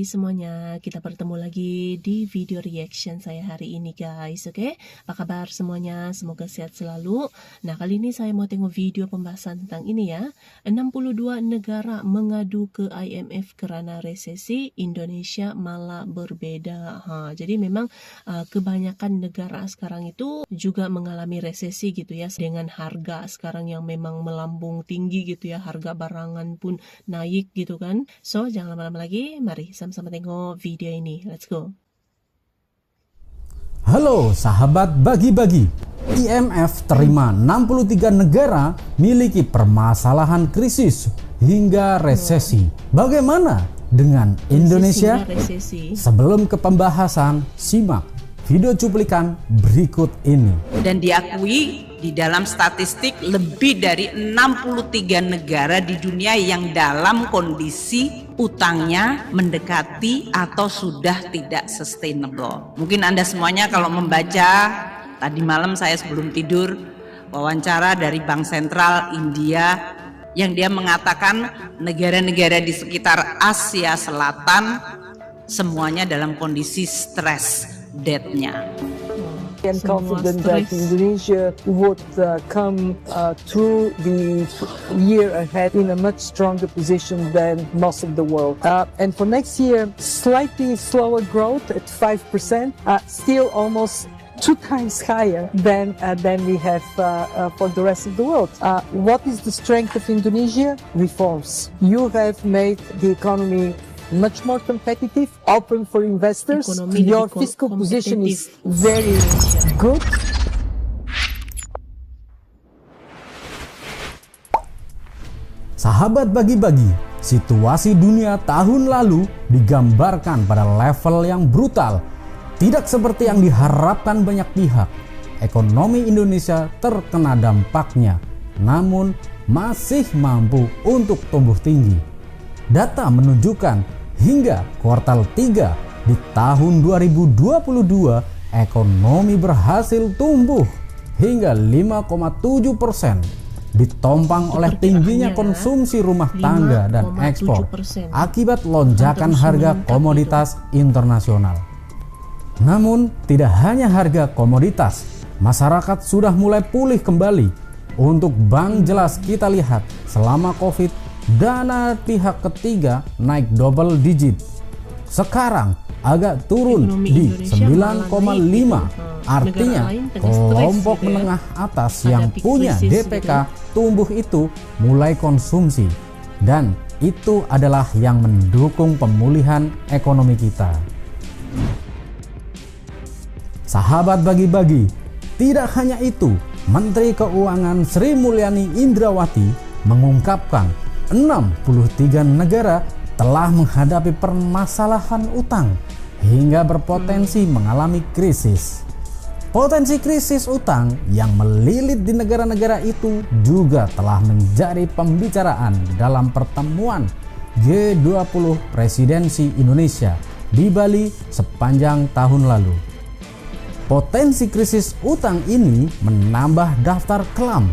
Hai semuanya, kita bertemu lagi di video reaction saya hari ini guys. Oke, apa kabar semuanya? Semoga sehat selalu. Nah, kali ini saya mau tengok video pembahasan tentang ini ya. 62 negara mengadu ke IMF karena resesi, Indonesia malah berbeda. Jadi memang kebanyakan negara sekarang itu juga mengalami resesi gitu ya, dengan harga sekarang yang memang melambung tinggi gitu ya, harga barangan pun naik gitu kan. So, jangan lama-lama lagi, mari sama-sama tengok video ini. Let's go. Halo sahabat bagi-bagi. IMF terima 63 negara miliki permasalahan krisis hingga resesi. Bagaimana dengan Indonesia? Sebelum ke pembahasan, simak video cuplikan berikut ini. Dan diakui di dalam statistik lebih dari 63 negara di dunia yang dalam kondisi utangnya mendekati atau sudah tidak sustainable. Mungkin Anda semuanya kalau membaca, tadi malam saya sebelum tidur wawancara dari Bank Sentral India yang dia mengatakan negara-negara di sekitar Asia Selatan semuanya dalam kondisi stres debt-nya. I'm confident that Indonesia would come through the year ahead in a much stronger position than most of the world. And for next year, slightly slower growth at 5%, still almost 2 times higher than we have for the rest of the world. What is the strength of Indonesia? Reforms. You have made the economy much more competitive, open for investors. Your fiscal position is very good. Sahabat bagi-bagi, situasi dunia tahun lalu digambarkan pada level yang brutal. Tidak seperti yang diharapkan banyak pihak. Ekonomi Indonesia terkena dampaknya, namun masih mampu untuk tumbuh tinggi. Data menunjukkan hingga kuartal 3 di tahun 2022 ekonomi berhasil tumbuh hingga 5,7%, ditopang oleh tingginya konsumsi rumah tangga dan ekspor akibat lonjakan harga komoditas internasional. Namun tidak hanya harga komoditas, masyarakat sudah mulai pulih kembali. Untuk bank jelas kita lihat selama Covid, dana pihak ketiga naik double digit. Sekarang agak turun di 9,5. Artinya kelompok menengah atas yang punya DPK tumbuh itu mulai konsumsi. Dan itu adalah yang mendukung pemulihan ekonomi kita. Sahabat bagi-bagi, tidak hanya itu, Menteri Keuangan Sri Mulyani Indrawati mengungkapkan 63 negara telah menghadapi permasalahan utang hingga berpotensi mengalami krisis. Potensi krisis utang yang melilit di negara-negara itu juga telah menjadi pembicaraan dalam pertemuan G20 Presidensi Indonesia di Bali sepanjang tahun lalu. Potensi krisis utang ini menambah daftar kelam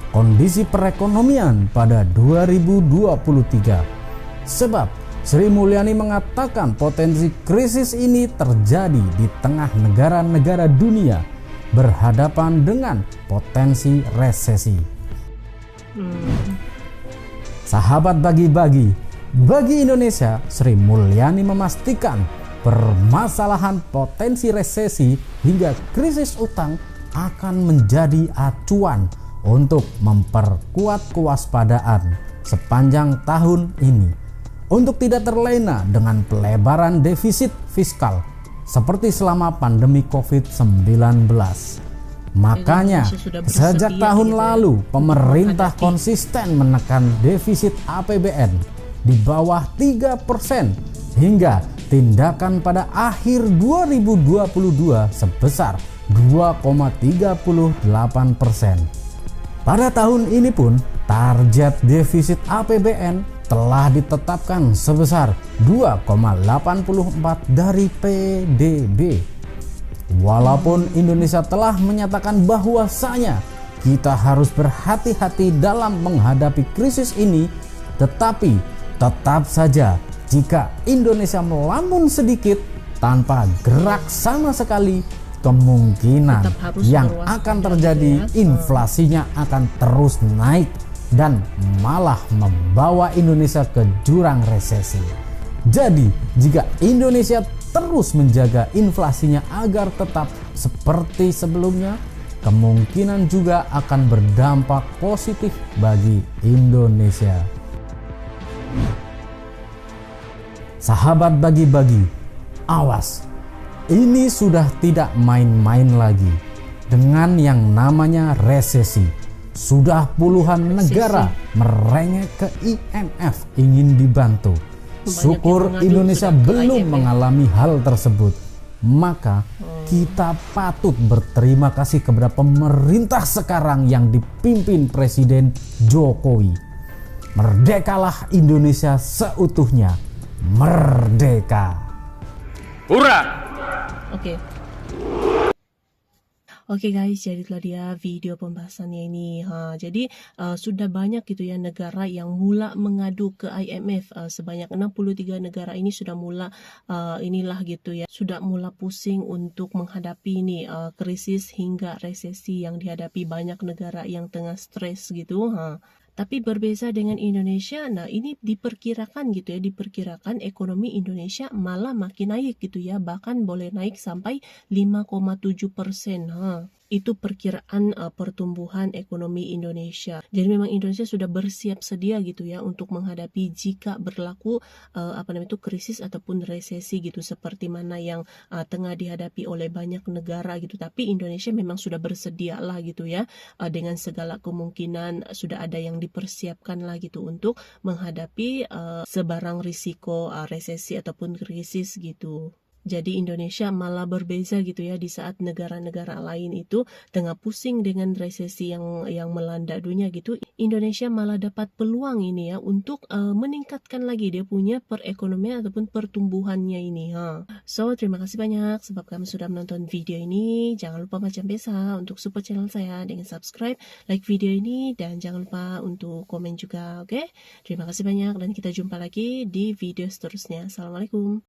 kondisi perekonomian pada 2023. Sebab Sri Mulyani mengatakan potensi krisis ini terjadi di tengah negara-negara dunia berhadapan dengan potensi resesi. Sahabat bagi-bagi, bagi Indonesia, Sri Mulyani memastikan permasalahan potensi resesi hingga krisis utang akan menjadi acuan untuk memperkuat kewaspadaan sepanjang tahun ini untuk tidak terlena dengan pelebaran defisit fiskal seperti selama pandemi COVID-19. Makanya sejak tahun lalu pemerintah konsisten menekan defisit APBN di bawah 3% hingga tindakan pada akhir 2022 sebesar 2,38%. Pada tahun ini pun target defisit APBN telah ditetapkan sebesar 2,84 dari PDB. Walaupun Indonesia telah menyatakan bahwasanya kita harus berhati-hati dalam menghadapi krisis ini, tetapi tetap saja Jika Indonesia melamun sedikit tanpa gerak sama sekali, kemungkinan Tetap harus yang berwaspada akan terjadi gitu ya. inflasinya akan terus naik dan malah membawa Indonesia ke jurang resesi. Jadi, jika Indonesia terus menjaga inflasinya agar tetap seperti sebelumnya, kemungkinan juga akan berdampak positif bagi Indonesia. Sahabat bagi-bagi, awas, ini sudah tidak main-main lagi dengan yang namanya resesi. Sudah puluhan negara merengek ke IMF ingin dibantu. Syukur Indonesia belum mengalami hal tersebut. Maka kita patut berterima kasih kepada pemerintah sekarang yang dipimpin Presiden Jokowi. Merdekalah Indonesia seutuhnya. Merdeka. Hurra! Oke guys, jadi itulah dia video pembahasannya ini. Jadi sudah banyak gitu ya negara yang mula mengadu ke IMF. Sebanyak 63 negara ini sudah mula inilah gitu ya, sudah mula pusing untuk menghadapi ini krisis hingga resesi yang dihadapi banyak negara yang tengah stres gitu. Tapi berbeda dengan Indonesia, nah ini diperkirakan gitu ya, diperkirakan ekonomi Indonesia malah makin naik gitu ya, bahkan boleh naik sampai 5,7%. Itu perkiraan pertumbuhan ekonomi Indonesia. Jadi memang Indonesia sudah bersiap sedia gitu ya untuk menghadapi jika berlaku krisis ataupun resesi gitu, seperti mana yang tengah dihadapi oleh banyak negara gitu. Tapi Indonesia memang sudah bersedia lah gitu ya, dengan segala kemungkinan sudah ada yang dipersiapkan lah gitu untuk menghadapi sebarang risiko resesi ataupun krisis gitu. Jadi Indonesia malah berbeza gitu ya, di saat negara-negara lain itu tengah pusing dengan resesi yang melanda dunia gitu. Indonesia malah dapat peluang ini ya untuk meningkatkan lagi dia punya perekonomian ataupun pertumbuhannya ini. So terima kasih banyak sebab kamu sudah menonton video ini. Jangan lupa macam biasa untuk support channel saya dengan subscribe, like video ini, dan jangan lupa untuk komen juga. Oke? Terima kasih banyak dan kita jumpa lagi di video seterusnya. Assalamualaikum.